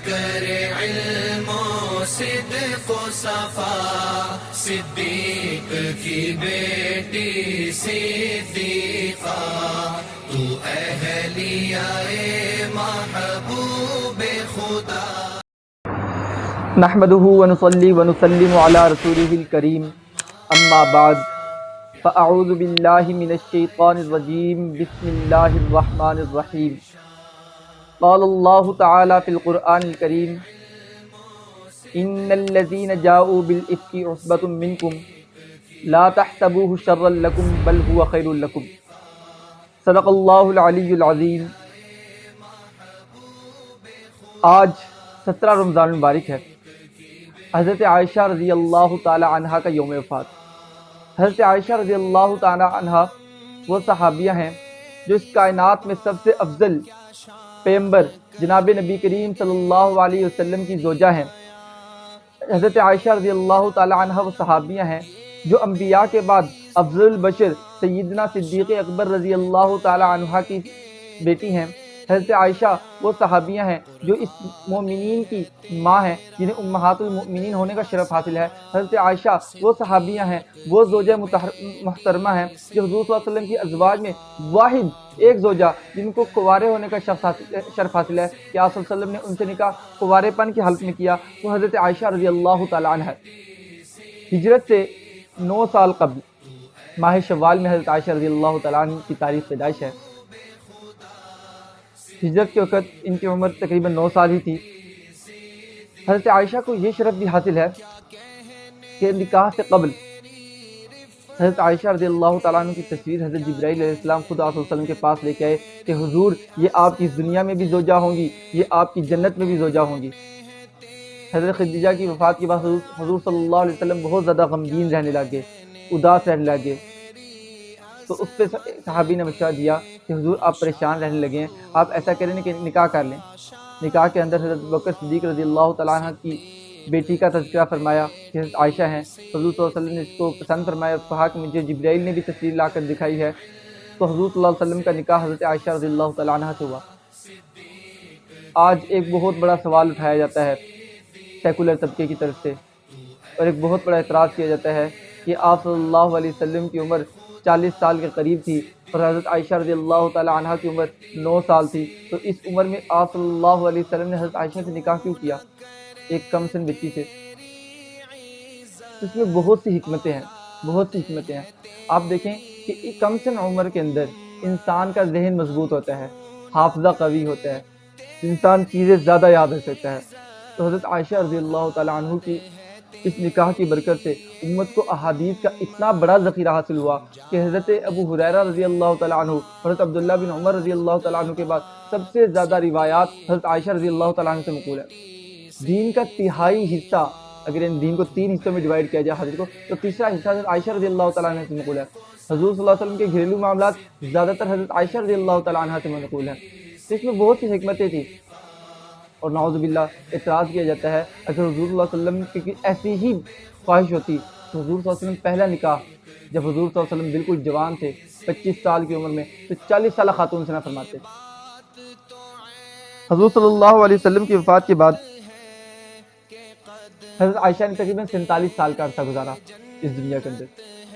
کرے علم و صدق و صفا، صدیق کی بیٹی صدیقہ، تو اہلیہ محبوب خدا۔ نحمده ونصلي ونسلم على رسوله الكريم اما بعد فاعوذ بالله من الشيطان الرجيم بسم الله الرحمن الرحيم قال الله تعالى في القرآن الكريم ان الذين جاءوا بالإفك عصبة منكم لا تحسبوه شرا لكم بل هو خير لكم صدق الله العلي العظيم۔ آج 17 رمضان المبارک ہے، حضرت عائشہ رضی اللہ تعالی عنہا کا یوم وفات۔ حضرت عائشہ رضی اللہ تعالی عنہا وہ صحابیہ ہیں جو اس کائنات میں سب سے افضل پیغمبر جناب نبی کریم صلی اللہ علیہ وسلم کی زوجہ ہیں۔ حضرت عائشہ رضی اللہ تعالی عنہا وہ صحابیہ ہیں جو انبیاء کے بعد افضل البشر سیدنا صدیق اکبر رضی اللہ تعالی عنہا کی بیٹی ہیں۔ حضرت عائشہ وہ صحابیہ ہیں جو اس مومنین کی ماں ہیں جنہیں امہات المؤمنین ہونے کا شرف حاصل ہے۔ حضرت عائشہ وہ صحابیہ ہیں، وہ زوجہ محترمہ ہیں جو حضور صلی اللہ علیہ وسلم کی ازواج میں واحد ایک زوجہ جن کو کنوارے ہونے کا شرف حاصل ہے کہ آپ صلی اللہ علیہ وسلم نے ان سے نکاح کنوارے پن کی حالت میں کیا، وہ حضرت عائشہ رضی اللہ تعالیٰ عنہ ہے۔ ہجرت سے 9 سال قبل ماہ شوال میں حضرت عائشہ رضی اللہ تعالیٰ عنہ کی تاریخ پیدائش ہے۔ ہجرت کے وقت ان کی عمر تقریباً 9 سال ہی تھی۔ حضرت عائشہ کو یہ شرف بھی حاصل ہے کہ نکاح سے قبل حضرت عائشہ رضی اللہ تعالیٰ عنہ کی تصویر حضرت جبرائیل علیہ السلام خود آپ صلی اللہ علیہ وسلم کے پاس لے کے آئے کہ حضور یہ آپ کی اس دنیا میں بھی زوجہ ہوں گی، یہ آپ کی جنت میں بھی زوجہ ہوں گی۔ حضرت خدیجہ کی وفات کے بعد حضور صلی اللہ علیہ وسلم بہت زیادہ غمگین رہنے لگے، اداس رہنے لگے، تو اس پہ صحابی نے مشورہ دیا کہ حضور آپ پریشان رہنے لگے ہیں، آپ ایسا کریں کہ نکاح کر لیں۔ نکاح کے اندر حضرت بکر صدیق رضی اللہ تعالیٰ عنہ کی بیٹی کا تذکرہ فرمایا کہ حضرت عائشہ ہیں۔ حضور صلی اللہ علیہ وسلم نے اس کو پسند فرمایا اور کہا کہ مجھے جبرائیل نے بھی تصویر لا کر دکھائی ہے، تو حضور صلی اللہ علیہ وسلم کا نکاح حضرت عائشہ رضی اللہ تعالیٰ عنہ سے ہوا۔ آج ایک بہت بڑا سوال اٹھایا جاتا ہے سیکولر طبقے کی طرف سے، اور ایک بہت بڑا اعتراض کیا جاتا ہے کہ آپ صلی اللہ علیہ وسلم کی عمر 40 سال کے قریب تھی اور حضرت عائشہ رضی اللہ تعالی عنہ کی عمر 9 سال تھی، تو اس عمر میں آپ صلی اللہ علیہ وسلم نے حضرت عائشہ سے نکاح کیوں کیا ایک کم سن بچی سے؟ اس میں بہت سی حکمتیں ہیں۔ آپ دیکھیں کہ ایک کم سن عمر کے اندر انسان کا ذہن مضبوط ہوتا ہے، حافظہ قوی ہوتا ہے، انسان چیزیں زیادہ یاد رکھ سکتا ہے۔ تو حضرت عائشہ رضی اللہ تعالی عنہ کی اس نکاح کی برکت سے امت کو احادیث کا اتنا بڑا ذخیرہ حاصل ہوا کہ حضرت ابو ہریرہ رضی اللہ تعالیٰ عنہ، حضرت عبداللہ بن عمر رضی اللہ تعالیٰ عنہ کے بعد سب سے زیادہ روایات حضرت عائشہ رضی اللہ تعالیٰ عنہ سے منقول ہے۔ دین کا تہائی حصہ، اگر ان دین کو 3 حصوں میں ڈیوائیڈ کیا جائے حدیث کو، تو تیسرا حصہ حضرت عائشہ رضی اللہ تعالیٰ عنہ سے منقول ہے۔ حضور صلی اللہ علیہ وسلم کے گھریلو معاملات زیادہ تر حضرت عائشہ رضی اللہ تعالیٰ عنہ سے منقول ہیں۔ تو اس میں بہت سی حکمتیں تھیں، اور نعوذ باللہ اعتراض کیا جاتا ہے اگر حضور صلی اللہ علیہ وسلم کی ایسی ہی خواہش ہوتی تو حضور صلی اللہ علیہ وسلم پہلا نکاح جب حضور صلی اللہ علیہ وسلم بالکل جوان تھے 25 سال کی عمر میں تو 40 سالہ خاتون سے نہ فرماتے۔ حضور صلی اللہ علیہ وسلم کی وفات کے بعد حضرت عائشہ نے تقریباً 47 سال کا عرصہ گزارا اس دنیا کے اندر،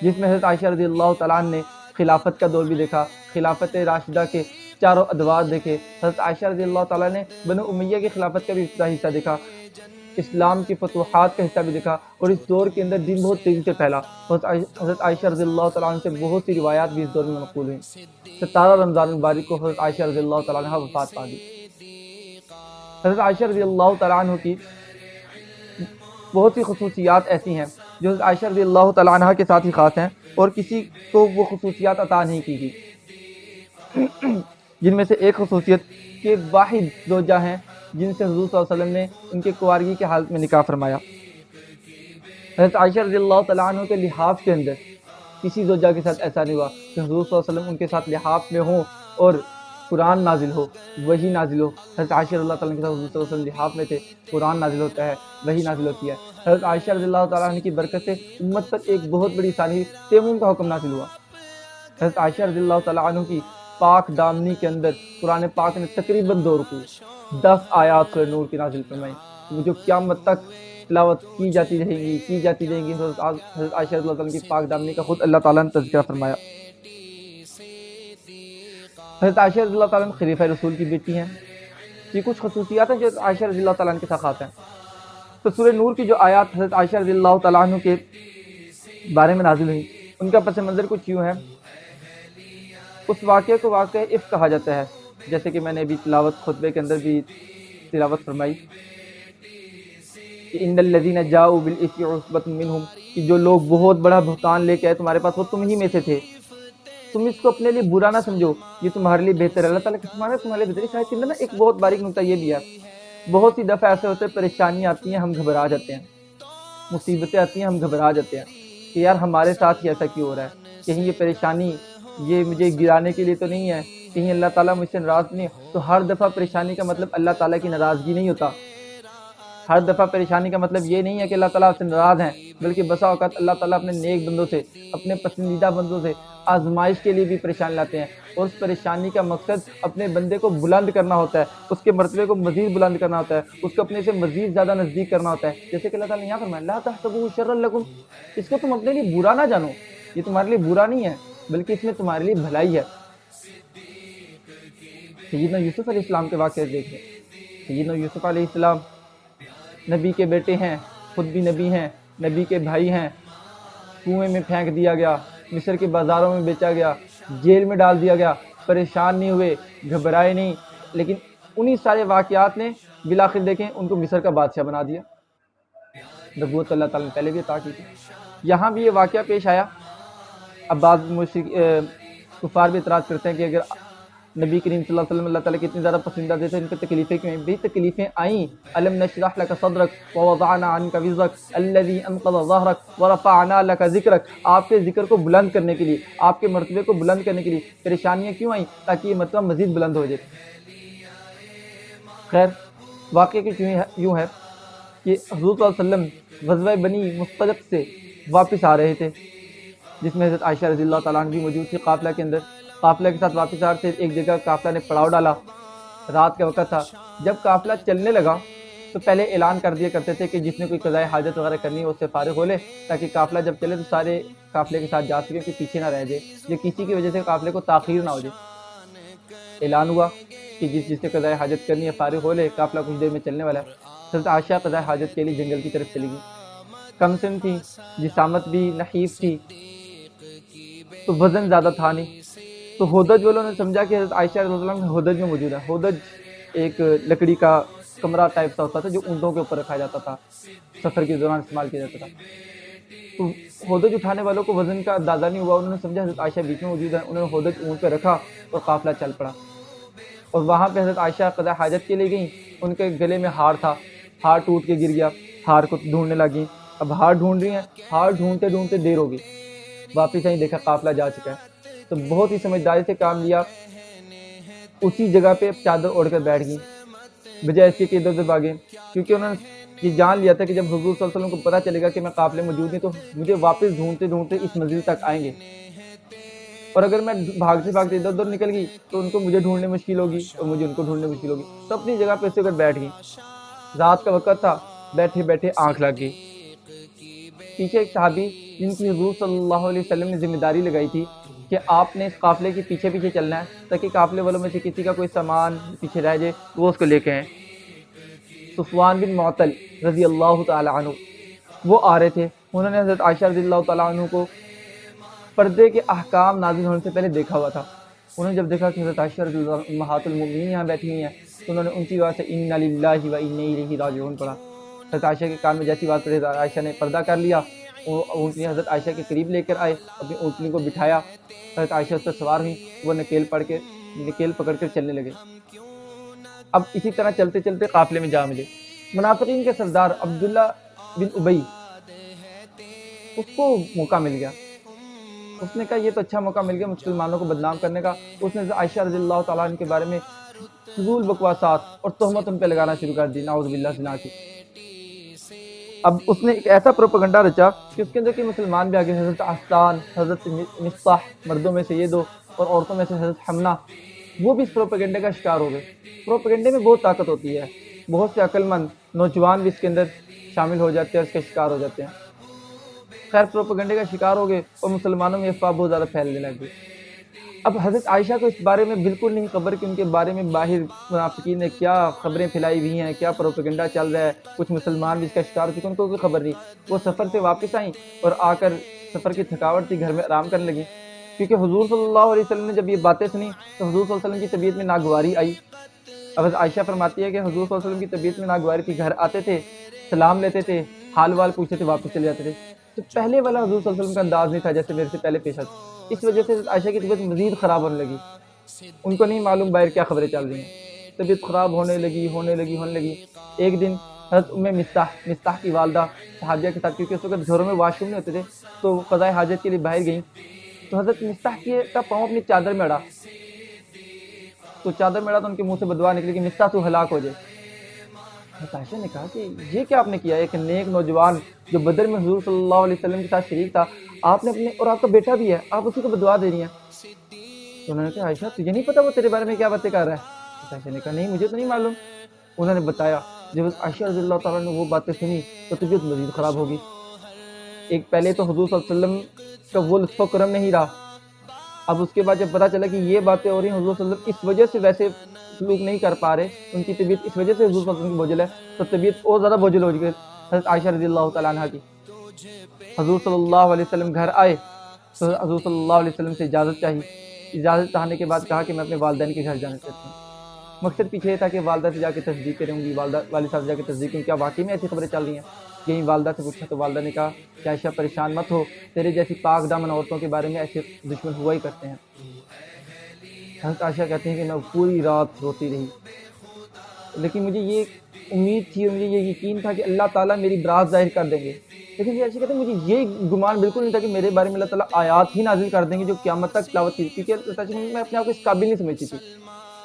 جس میں حضرت عائشہ رضی اللہ تعالیٰ عنہ نے خلافت کا دور بھی دیکھا، خلافت راشدہ کے چاروں ادوار دیکھے۔ حضرت عائشہ رضی اللہ تعالیٰ نے بنو امیہ کی خلافت کا بھی ابتدائی حصہ دیکھا، اسلام کی فتوحات کا حصہ بھی دیکھا، اور اس دور کے اندر دین بہت تیزی سے پھیلا۔ حضرت عائشہ رضی اللہ تعالیٰ عنہ سے بہت سی روایات بھی اس دور میں منقول ہیں۔ 17 رمضان المبارک کو حضرت عائشہ رضی اللہ تعالیٰ عنہ وفات پا گئی۔ حضرت عائشہ رضی اللہ تعالیٰ عنہ کی بہت سی خصوصیات ایسی ہیں جو حضرت عائشہ رضی اللہ تعالیٰ عنہ کے ساتھ ہی خاص ہیں اور کسی کو وہ خصوصیات عطا نہیں کی گئی، جن میں سے ایک خصوصیت کہ واحد زوجہ ہیں جن سے حضور صلی اللہ علیہ وسلم نے ان کے کنوارگی کی حالت میں نکاح فرمایا۔ حضرت عائشہ رضی اللہ تعالیٰ عنہ کے لحاف کے اندر کسی زوجہ کے ساتھ ایسا نہیں ہوا کہ حضور صلی اللہ علیہ وسلم ان کے ساتھ لحاف میں ہوں اور قرآن نازل ہو، وحی نازل ہو۔ حضرت عائشہ رضی اللہ تعالیٰ کے ساتھ حضور صلی اللہ علیہ وسلم لحاف میں تھے، قرآن نازل ہوتا ہے، وحی نازل ہوتی ہے۔ حضرت عائشہ رضی اللہ تعالیٰ عنہ کی برکت سے امت پر ایک بہت بڑی ثانی تیمم کا حکم نازل ہوا۔ حضرت عائشہ رضی اللہ تعالیٰ عنہ کی پاک دامنی کے اندر قرآن پاک نے تقریباً 2 رکوع 10 آیات سورہ نور کی نازل فرمائی، جو قیامت تک تلاوت کی جاتی رہیں گی۔ حضرت عائشہ رضی اللہ عنہ کی پاک دامنی کا خود اللہ تعالیٰ نے تذکرہ فرمایا۔ حضرت عائشہ رضی اللہ تعالیٰ عنہ خلیفہ رسول کی بیٹی ہیں۔ یہ کچھ خصوصیات ہیں جو عائشہ رضی اللہ تعالیٰ عنہ کے ساتھ خاص ہیں۔ تو سورہ نور کی جو آیات حضرت عائشہ رضی اللہ تعالیٰ عنہ کے بارے میں نازل ہوئی، ان کا پس منظر کچھ یوں ہے۔ اس واقعے کو واقعہ افک کہا جاتا ہے، جیسے کہ میں نے ابھی تلاوت خطبے کے اندر بھی تلاوت فرمائی کہ ان الذین جاؤوا بالافک عصبۃ منہم، کہ جو لوگ بہت بڑا بہتان لے کے آئے تمہارے پاس وہ تم ہی میں سے تھے، تم اس کو اپنے لیے برا نہ سمجھو، یہ تمہارے لیے بہتر ہے۔ اللہ تعالیٰ کے فرمان ہے تمہارے لیے بہتر ہے۔ شاید نا ایک بہت باریک نکتہ یہ بھی ہے، بہت سی دفعہ ایسے ہوتے ہیں پریشانیاں آتی ہیں ہم گھبرا جاتے ہیں، مصیبتیں آتی ہیں ہم گھبرا جاتے ہیں کہ یار ہمارے ساتھ ہی ایسا کیوں ہو رہا ہے، کہیں یہ پریشانی یہ مجھے گرانے کے لیے تو نہیں ہے، کہیں اللہ تعالیٰ مجھ سے ناراض نہیں ہے۔ تو ہر دفعہ پریشانی کا مطلب اللہ تعالیٰ کی ناراضگی نہیں ہوتا، ہر دفعہ پریشانی کا مطلب یہ نہیں ہے کہ اللہ تعالیٰ آپ سے ناراض ہیں، بلکہ بسا اوقات اللہ تعالیٰ اپنے نیک بندوں سے، اپنے پسندیدہ بندوں سے آزمائش کے لیے بھی پریشان لاتے ہیں، اور اس پریشانی کا مقصد اپنے بندے کو بلند کرنا ہوتا ہے، اس کے مرتبے کو مزید بلند کرنا ہوتا ہے، اس کو اپنے سے مزید زیادہ نزدیک کرنا ہوتا ہے۔ جیسے کہ اللہ تعالیٰ نے یہاں فرمایا لا تحسبوه شرا لکم، اس کو تم اپنے لیے برا نہ جانو، یہ تمہارے لیے برا نہیں ہے بلکہ اس میں تمہارے لیے بھلائی ہے۔ سیدنا یوسف علیہ السلام کے واقعے دیکھیں۔ سیدنا یوسف علیہ السلام نبی کے بیٹے ہیں، خود بھی نبی ہیں، نبی کے بھائی ہیں، کنویں میں پھینک دیا گیا، مصر کے بازاروں میں بیچا گیا، جیل میں ڈال دیا گیا، پریشان نہیں ہوئے، گھبرائے نہیں، لیکن انہی سارے واقعات نے بالآخر دیکھیں ان کو مصر کا بادشاہ بنا دیا۔ نبوت اللہ تعالیٰ نے پہلے بھی عطا کی تھی، یہاں بھی یہ واقعہ پیش آیا۔ اب بعض کفار بھی اعتراض کرتے ہیں کہ اگر نبی کریم صلی اللہ علیہ وسلم اللہ تعالیٰ کے اتنے زیادہ پسندیدہ تھے ان پہ تکلیفیں کیوں ہیں؟ بھی تکلیفیں آئیں، الم نشرح لک صدرک ووضعنا عنک وزرک الذی انقض ظہرک ورفعنا لک ذکرک، آپ کے ذکر کو بلند کرنے کے لیے، آپ کے مرتبے کو بلند کرنے کے لیے پریشانیاں کیوں آئیں؟ تاکہ یہ مرتبہ مزید بلند ہو جائے۔ خیر واقعہ کچھ یوں ہے کہ حضور صلی اللہ علیہ وسلم غزوہ بنی مصطلق سے واپس آ رہے تھے، جس میں حضرت عائشہ رضی اللہ تعالیٰ عنہ بھی موجود تھی قافلہ کے اندر۔ قافلہ کے ساتھ واپس آ رہے تھے، ایک جگہ قافلہ نے پڑاؤ ڈالا، رات کا وقت تھا۔ جب قافلہ چلنے لگا تو پہلے اعلان کر دیا کرتے تھے کہ جس نے کوئی قضائے حاجت وغیرہ کرنی ہے اس سے فارغ ہو لے، تاکہ قافلہ جب چلے تو سارے قافلے کے ساتھ جا سکے کہ پیچھے نہ رہ جائے، یا کسی کی وجہ سے قافلے کو تاخیر نہ ہو جائے۔ اعلان ہوا کہ جس نے قضائے حاجت کرنی ہے فارغ ہو لے، قافلہ کچھ دیر میں چلنے والا ہے۔ حضرت عائشہ قضائے حاجت کے لیے جنگل کی طرف چلی گئی، کم سن تھی، جسامت بھی نحیف تھی، تو وزن زیادہ تھا نہیں، تو ہودج والوں نے سمجھا کہ حضرت عائشہ رضی اللہ عنہ ہودج میں موجود ہے۔ ہودج ایک لکڑی کا کمرہ ٹائپ سا ہوتا تھا جو اونٹوں کے اوپر رکھا جاتا تھا، سفر کے دوران استعمال کیا جاتا تھا۔ تو ہودج اٹھانے والوں کو وزن کا اندازہ نہیں ہوا، انہوں نے سمجھا حضرت عائشہ بیچ میں موجود ہے، انہوں نے ہودج اونٹ پہ رکھا اور قافلہ چل پڑا۔ اور وہاں پہ حضرت عائشہ قضاء حاجت کے لیے گئیں، ان کے گلے میں ہار تھا، ہار ٹوٹ کے گر گیا، ہار کو ڈھونڈنے لگیں۔ اب ہار ڈھونڈ رہی ہیں، ہار ڈھونڈتے ڈھونڈتے دیر ہو گئی، واپس آئیں دیکھا قافلہ جا چکا ہے۔ تو بہت ہی سمجھداری سے کام لیا، اسی جگہ پہ چادر اوڑھ کر بیٹھ گئی، بجائے اس کے کہ ادھر ادھر بھاگیں، کیونکہ انہوں نے یہ جان لیا تھا کہ جب حضور صلی اللہ علیہ وسلم کو پتہ چلے گا کہ میں قافلے موجود نہیں تو مجھے واپس ڈھونڈتے ڈھونڈتے اس منزل تک آئیں گے، اور اگر میں بھاگتے بھاگتے ادھر ادھر نکل گئی تو ان کو مجھے ڈھونڈنے مشکل ہوگی اور مجھے ان کو ڈھونڈنے مشکل ہوگی۔ تو اپنی جگہ پہ سے کر بیٹھ گئی، رات کا وقت تھا، بیٹھے بیٹھے آنکھ لگ گئی۔ پیچھے ایک صحابی جن کی حضور صلی اللہ علیہ وسلم نے ذمہ داری لگائی تھی کہ آپ نے اس قافلے کے پیچھے پیچھے چلنا ہے تاکہ قافلے والوں میں سے کسی کا کوئی سامان پیچھے رہ جائے وہ اس کو لے کے آئیں، صفوان بن معطل رضی اللہ تعالی عنہ وہ آ رہے تھے۔ انہوں نے حضرت عائشہ رضی اللہ تعالی عنہ کو پردے کے احکام نازل ہونے سے پہلے دیکھا ہوا تھا۔ انہوں نے جب دیکھا کہ حضرت عائشہ رضی اللہ امہات المؤمنین یہاں بیٹھی ہوئی ہیں تو انہوں نے اونچی آواز سے انا للہ و انا الیہ راجعون پڑھا۔ حضرت عائشہ کے کان میں جیسی بات پڑی حضرت عائشہ نے پردہ کر لیا، اونٹنی حضرت عائشہ کے قریب لے کر آئے، اپنی اونٹنی کو بٹھایا، حضرت عائشہ اس پر سوار ہوئی، وہ نکیل پکڑ کر چلنے لگے۔ اب اسی طرح چلتے چلتے قافلے میں جا ملے، منافقین کے سردار عبداللہ بن ابی، اس کو موقع مل گیا، اس نے کہا یہ تو اچھا موقع مل گیا مسلمانوں کو بدنام کرنے کا۔ اس نے عائشہ رضی اللہ تعالیٰ عنہ کے بارے میں فضول بکواسات اور تہمت ان پہ لگانا شروع کر دی، نعوذ باللہ زنا کی۔ اب اس نے ایک ایسا پروپیگنڈا رچا کہ اس کے اندر کہ مسلمان بھی آگے، حضرت احسان، حضرت مصطح، مردوں میں سے یہ دو اور عورتوں میں سے حضرت حمنا، وہ بھی اس پروپیگنڈے کا شکار ہو گئے۔ پروپیگنڈے میں بہت طاقت ہوتی ہے، بہت سے عقل مند نوجوان بھی اس کے اندر شامل ہو جاتے ہیں اور اس کے شکار ہو جاتے ہیں۔ خیر پروپیگنڈے کا شکار ہو گئے اور مسلمانوں میں افواہ بہت زیادہ پھیلنے لگ گئی۔ اب حضرت عائشہ کو اس بارے میں بالکل نہیں خبر کہ ان کے بارے میں باہر منافقین نے کیا خبریں پھیلائی ہوئی ہیں، کیا پروپیگنڈا چل رہا ہے، کچھ مسلمان بھی اس کا شکار ہو چکے، ان کو کوئی خبر نہیں۔ وہ سفر سے واپس آئیں اور آ کر سفر کی تھکاوٹ تھی، گھر میں آرام کرنے لگیں، کیونکہ حضور صلی اللہ علیہ وسلم نے جب یہ باتیں سنی تو حضور صلی اللہ علیہ وسلم کی طبیعت میں ناگواری آئی۔ اب حضرت عائشہ فرماتی ہے کہ حضور صلی اللہ علیہ وسلم کی طبیعت میں ناگواری تھی، گھر آتے تھے، سلام لیتے تھے، حال وال پوچھتے تھے، واپس چلے جاتے تھے۔ تو پہلے والا حضور صلی اللہ علیہ وسلم کا انداز نہیں تھا جیسے میرے سے پہلے پیش آتا۔ اس وجہ سے حضرت عائشہ کی طبیعت مزید خراب ہونے لگی۔ ان کو نہیں معلوم باہر کیا خبریں چل رہی ہیں، طبیعت خراب ہونے لگی۔ ایک دن حضرت مستح کی والدہ صحابیہ کے ساتھ، کیونکہ اس وقت گھروں میں واش روم نہیں ہوتے تھے، تو قضاء حاجت کے لیے باہر گئیں، تو حضرت مستح کا پاؤں اپنی چادر میں اڑا، تو ان کے منہ سے بددعا نکلی کہ مستح تو ہلاک ہو جائے۔ حضرت عائشہ نے کہا کہ یہ کیا آپ نے کیا؟ ایک نیک نوجوان جو بدر میں حضور صلی اللہ علیہ وسلم کے ساتھ شریک تھا، آپ نے اپنے، اور آپ کا بیٹا بھی ہے، آپ اسی کو بددعا دے رہی ہیں۔ تو انہوں نے کہا عائشہ تجھے نہیں پتا وہ تیرے بارے میں کیا باتیں کر رہا ہے؟ حضرت عائشہ نے کہا نہیں مجھے تو نہیں معلوم۔ انہوں نے بتایا۔ جب عائشہ رضی اللہ تعالیٰ نے وہ باتیں سنی تو طبیعت مزید خراب ہوگی۔ ایک پہلے تو حضور صلی اللہ علیہ وسلم کا وہ لطف و کرم نہیں رہا، اب اس کے بعد جب پتہ چلا کہ یہ باتیں ہو رہی ہیں، حضور صلی اللہ علیہ وسلم اس وجہ سے ویسے سلوک نہیں کر پا رہے، ان کی طبیعت اس وجہ سے حضور صلی اللہ علیہ وسلم کی بوجھل ہے، تو طبیعت اور زیادہ بوجھل ہو گئی حضرت عائشہ رضی اللہ تعالیٰ عنہ کی۔ حضور صلی اللہ علیہ وسلم گھر آئے تو حضور صلی اللہ علیہ وسلم سے اجازت چاہی۔ اجازت چاہنے کے بعد کہا کہ میں اپنے والدین کے گھر جانا چاہتی ہوں۔ مقصد پیچھے یہ تھا کہ والدہ سے جا کے تصدیق کروں گی، والد صاحب سے جا کے تصدیق کروں، کیا واقعی میں ایسی خبریں چل رہی ہیں؟ یہی والدہ سے پوچھا تو والدہ نے کہا کہ عائشہ پریشان مت ہو، تیرے جیسی پاک دامن عورتوں کے بارے میں ایسے دشمن ہوا ہی کرتے ہیں۔ حضرت عائشہ کہتی ہیں کہ میں پوری رات روتی رہی، لیکن مجھے یہ امید تھی اور مجھے یہ یقین تھا کہ اللہ تعالیٰ میری برات ظاہر کر دیں گے، لیکن عائشہ کہتے ہیں مجھے یہ گمان بالکل نہیں تھا کہ میرے بارے میں اللہ تعالیٰ آیات ہی نازل کر دیں گے جو قیامت تک تلاوت کی، کیونکہ میں اپنے آپ کو اس قابل نہیں سمجھتی تھی۔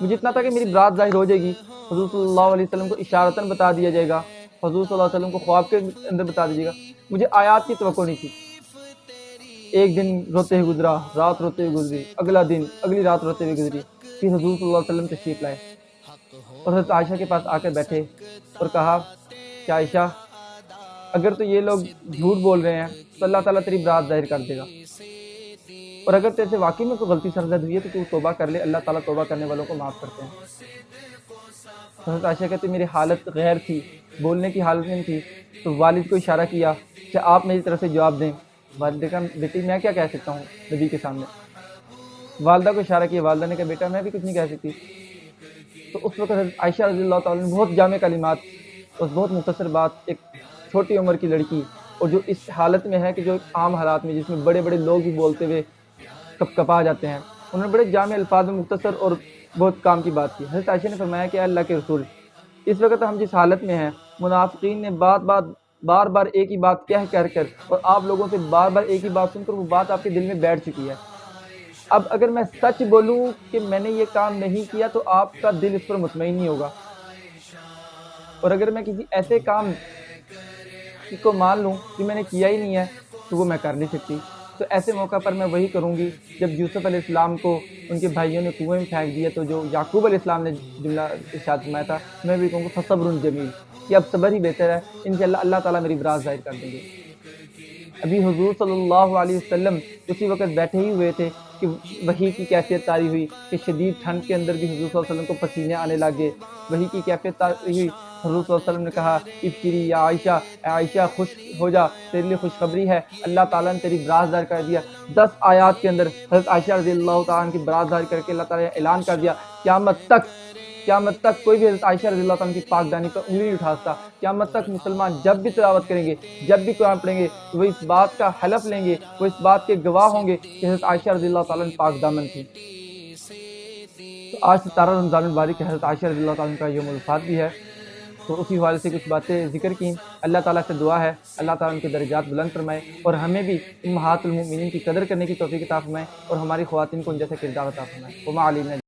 مجھے اتنا تھا کہ میری برات ظاہر ہو جائے گی، حضور صلی اللہ علیہ وسلم کو اشارتاً بتا دیا جائے گا، حضور صلی اللہ علیہ وسلم کو خواب کے اندر بتا دیجیے گا، مجھے آیات کی توقع نہیں تھی۔ ایک دن روتے ہوئے گزرا، رات روتے ہوئے گزری، اگلا دن اگلی رات روتے ہوئے گزری، پھر حضور صلی اللہ علیہ وسلم تشریف لائے اور حضرت عائشہ کے پاس آ کر بیٹھے اور کہا کہ عائشہ اگر تو یہ لوگ جھوٹ بول رہے ہیں تو اللہ تعالیٰ تیری برات ظاہر کر دے گا، اور اگر تیرے سے واقعی میں کوئی غلطی سرزد ہوئی ہے تو توبہ کر لے، اللہ تعالیٰ توبہ کرنے والوں کو معاف کرتے ہیں۔ حضرت عائشہ کہتے میری حالت غیر تھی، بولنے کی حالت نہیں تھی، تو والد کو اشارہ کیا کہ آپ میری طرف سے جواب دیں۔ والد نے کہا بیٹی میں کیا کہہ سکتا ہوں نبی کے سامنے؟ والدہ کو اشارہ کیا، والدہ نے کہا بیٹا میں بھی کچھ نہیں کہہ سکتی۔ تو اس وقت حضرت عائشہ رضی اللہ تعالیٰ نے بہت جامع کلمات، اس بہت مختصر بات، ایک چھوٹی عمر کی لڑکی اور جو اس حالت میں ہے کہ جو عام حالات میں جس میں بڑے بڑے لوگ بھی بولتے ہوئے کپ کپا جاتے ہیں، انہوں نے بڑے جامع الفاظ میں مختصر اور بہت کام کی بات کی۔ حضرت عائشہ نے فرمایا کہ اللہ کے رسول اس وقت ہم جس حالت میں ہیں، منافقین نے بار بار ایک ہی بات کہہ کر اور آپ لوگوں سے بار بار ایک ہی بات سن کر وہ بات آپ کے دل میں بیٹھ چکی ہے۔ اب اگر میں سچ بولوں کہ میں نے یہ کام نہیں کیا تو آپ کا دل اس پر مطمئن نہیں ہوگا، اور اگر میں کسی ایسے کام کو مان لوں کہ میں نے کیا ہی نہیں ہے تو وہ میں کر نہیں سکتی۔ تو ایسے موقع پر میں وہی کروں گی جب یوسف علیہ السلام کو ان کے بھائیوں نے کنویں میں پھینک دیا تو جو یعقوب علیہ السلام نے جملہ ارشاد فرمایا تھا، میں بھی کہوں گا فصبر جمیل، کہ اب صبر ہی بہتر ہے، انشاءاللہ اللہ تعالیٰ میری برات ظاہر کر دیں گے۔ ابھی حضور صلی اللہ علیہ وسلم اسی وقت بیٹھے ہی ہوئے تھے کہ وحی کی کیفیت طاری ہوئی کہ شدید ٹھنڈ کے اندر بھی حضور صلی اللہ علیہ وسلم کو پسینے آنے لگے۔ وحی کی کیفیت طاری ہوئی، حضور صلی اللہ علیہ وسلم نے کہا ابشری یا عائشہ، اے عائشہ خوش ہو جا، تیرے لیے خوشخبری ہے، اللہ تعالیٰ نے تیری برات ظاہر کر دیا۔ 10 آیات کے اندر حضرت عائشہ رضی اللہ تعالیٰ عنہ کی برات ظاہر کر کے اللہ تعالیٰ نے اعلان کر دیا قیامت تک کوئی بھی حضرت عائشہ رضی اللہ تعالیٰ عنہ کی پاک دانی پر انگلی نہیں اٹھا سکتا۔ قیامت تک مسلمان جب بھی تلاوت کریں گے، جب بھی قرآن پڑھیں گے، وہ اس بات کا حلف لیں گے، وہ اس بات کے گواہ ہوں گے کہ حضرت عائشہ رضی اللہ تعالیٰ عنہ پاک دامن تھی۔ تو آج 17 رمضان المبارک ہے، حضرت عائشہ رضی اللہ تعالیٰ عنہ کا یوم الوفات بھی ہے، تو اسی حوالے سے کچھ باتیں ذکر کی۔ اللہ تعالیٰ سے دعا ہے اللہ تعالیٰ ان کے درجات بلند فرمائے اور ہمیں بھی امہات المؤمنین کی قدر کرنے کی توفیق عطا فرمائے اور ہماری خواتین کو ان جیسا کردار عطا فرمائے۔ وما علینا